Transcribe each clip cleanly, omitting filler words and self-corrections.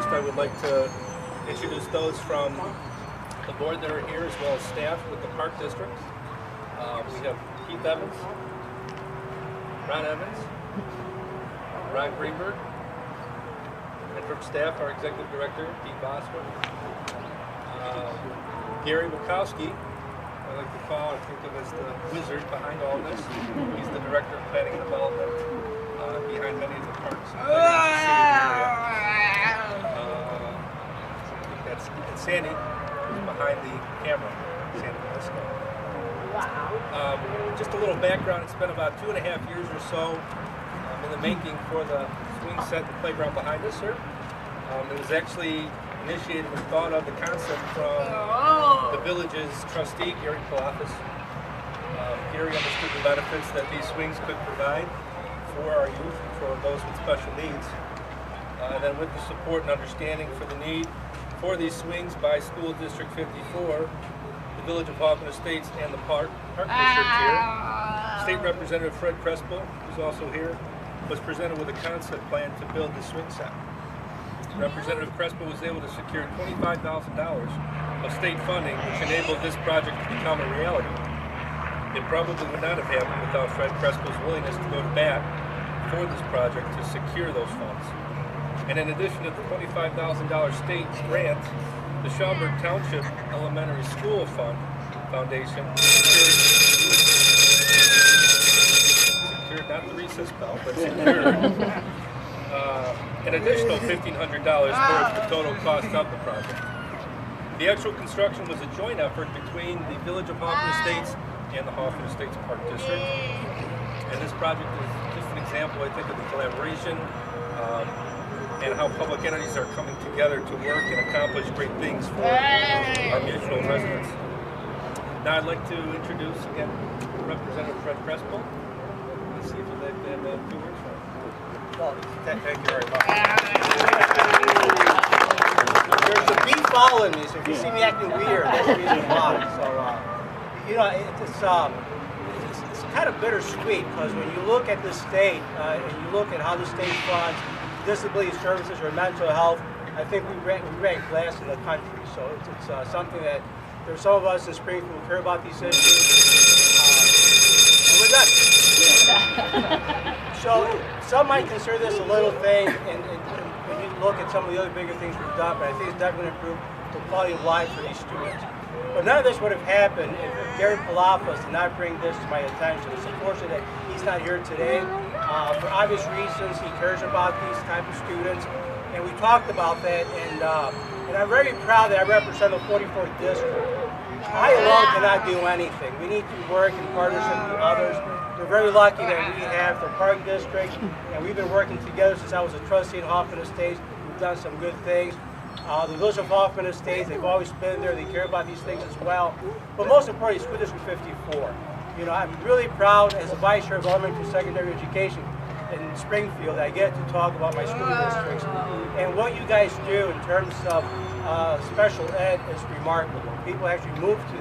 First, I would like to introduce those from the board that are here, as well as staff with the Park District. We have Keith Evans, Ron Evans, Ron Greenberg, and from staff, our Executive Director, Pete Bosworth, Gary Wachowski, I like to call, I think of as the wizard behind all this. He's the Director of Planning and Development behind many of the parks. And Sandy, who's behind the camera, Sandy Crespo. Wow. Just a little background, it's been about 2.5 years or so in the making for the swing set and playground behind us here. It was actually initiated and thought of the concept from the village's trustee, Gary Palafis. Gary understood the benefits that these swings could provide for our youth and for those with special needs. And then with the support and understanding for the need for these swings by School District 54, the Village of Hoffman Estates and the Park District here, State Representative Fred Crespo, who's also here, was presented with a concept plan to build the swing set. Representative Crespo was able to secure $25,000 of state funding, which enabled this project to become a reality. It probably would not have happened without Fred Crespo's willingness to go to bat for this project to secure those funds. And in addition to the $25,000 state grant, the Schaumburg Township Elementary School Foundation secured not the recess bell, but secured an additional $1,500 towards the total cost of the project. The actual construction was a joint effort between the Village of Hoffman Estates and the Hoffman Estates Park District. And this project is just an example, I think, of the collaboration and how public entities are coming together to work and accomplish great things for our mutual residents. Now I'd like to introduce again Representative Fred Crespo. Let's see if you'd like to have a few words for him. Well, thank you very much. There's a bee following me, so if you see me acting weird, that's the reason why. So, you know, it's kind of bittersweet, because when you look at the state and you look at how the state funds disability services or mental health, I think we rank last in the country. So it's something that there's some of us in Springfield who care about these issues, and we're done. So some might consider this a little thing, and when you look at some of the other bigger things we've done, but I think it's definitely improved the quality of life for these students. But none of this would have happened if Gary Palafis did not bring this to my attention. It's unfortunate that he's not here today. For obvious reasons, he cares about these type of students, and we talked about that, and I'm very proud that I represent the 44th District. I alone cannot do anything. We need to work in partnership with others. We're very lucky that we have the Park District, and we've been working together since I was a trustee at Hoffman Estates. We've done some good things. The Village of Hoffman Estates, they've always been there. They care about these things as well. But most importantly, School District 54. You know, I'm really proud as a vice chair of elementary and secondary education in Springfield that I get to talk about my school districts. And what you guys do in terms of special ed is remarkable. People actually move to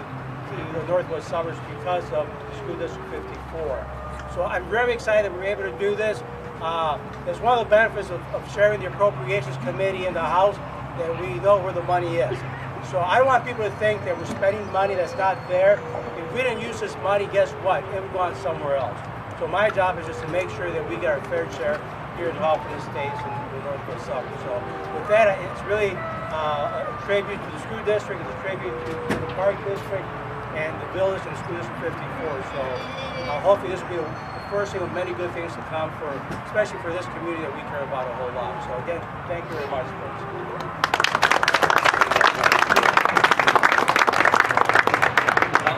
the northwest suburbs because of School District 54. So I'm very excited that we're able to do this. It's one of the benefits of sharing the Appropriations Committee in the House, that we know where the money is. So I don't want people to think that we're spending money that's not there. If we didn't use this money, guess what? It would go on somewhere else. So my job is just to make sure that we get our fair share here in Hoffman Estates and the northwest suburbs. So with that, it's really a tribute to the school district, it's a tribute to the Park District and the Village and School District 54. So hopefully this will be the first thing of many good things to come for, especially for this community that we care about a whole lot. So again, thank you very much, folks.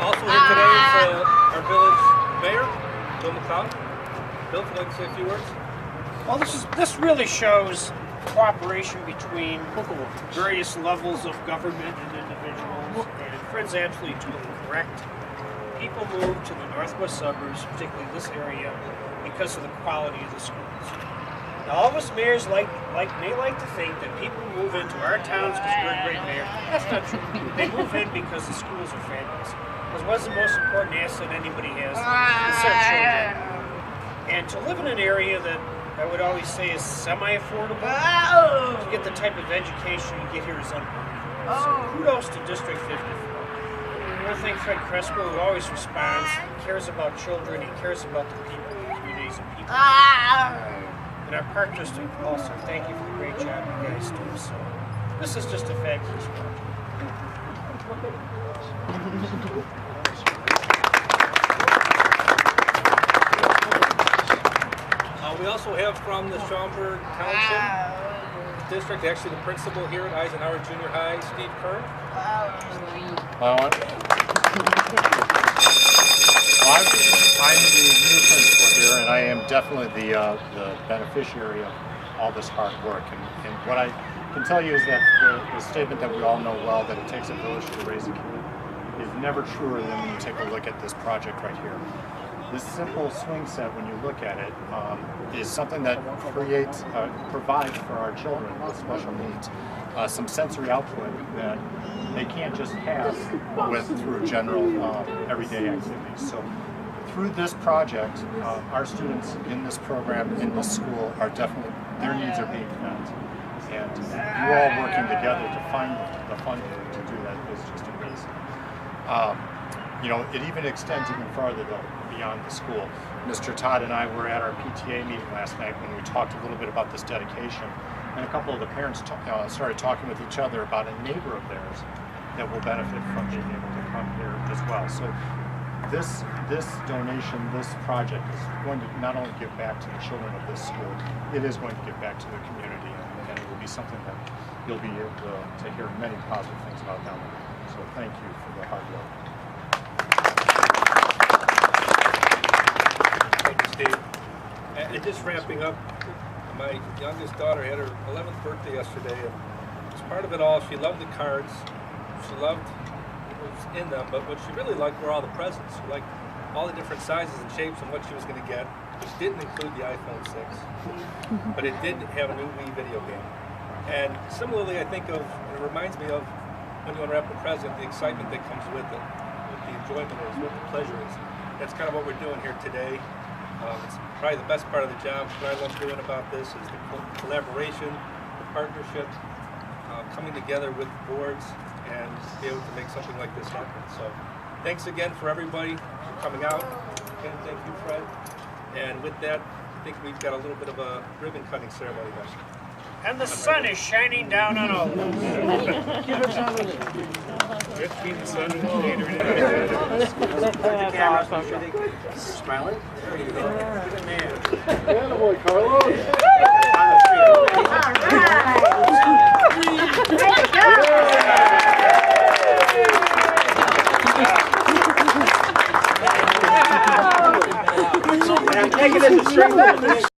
Also here today is our village mayor, Bill McCown. Bill, would you like to say a few words? Well, this really shows cooperation between various levels of government and individuals, and Fred's absolutely totally correct. People move to the northwest suburbs, particularly this area, because of the quality of the schools. Now, all of us mayors may like to think that people move into our towns because we're a great mayor. That's not true. They move in because the schools are fabulous. Because what's the most important asset anybody has? It's their children. And to live in an area that I would always say is semi-affordable. To get the type of education you get here is unbelievable. So kudos to District 54. I want to thank Fred Crespo, who always responds. He cares about children. He cares about the people, the communities, and people. And our park district also. Thank you for the great job you guys do. So this is just a fabulous project. We also have from the Schaumburg Township District, actually the principal here at Eisenhower Junior High, Steve Kern. I'm the new principal here, and I am definitely the beneficiary of all this hard work. And what I can tell you is that the statement that we all know well, that it takes a village to raise a kid, is never truer than when you take a look at this project right here. This simple swing set, when you look at it, is something that provides for our children with special needs some sensory output that they can't just have through general everyday activities. So through this project, our students in this program, in this school, are definitely, their needs are being met. And you all working together to find the funding to do that is just amazing. You know, it even extends even farther though, beyond the school. Mr. Todd and I were at our PTA meeting last night when we talked a little bit about this dedication, and a couple of the parents started talking with each other about a neighbor of theirs that will benefit from being able to come here as well. So this donation, this project is going to not only give back to the children of this school, it is going to give back to the community, and it will be something that you'll be able to hear many positive things about down the road. So thank you for the hard work. Steve. And just wrapping up, my youngest daughter had her 11th birthday yesterday, and as part of it all, she loved the cards. She loved what was in them, but what she really liked were all the presents. She liked all the different sizes and shapes and what she was going to get, which didn't include the iPhone 6, but it did have a new Wii video game. And similarly, I think of, it reminds me of when you unwrap a present, the excitement that comes with it, what the enjoyment is, what the pleasure is. That's kind of what we're doing here today. It's probably the best part of the job. What I love doing about this is the collaboration, the partnership, coming together with the boards and be able to make something like this happen. So thanks again for everybody for coming out. Again, thank you, Fred. And with that, I think we've got a little bit of a ribbon cutting ceremony next. And the sun is shining down on all of us. 15 sun Smiling? There you go. Good man. Attaboy, Carlos. I'm taking it to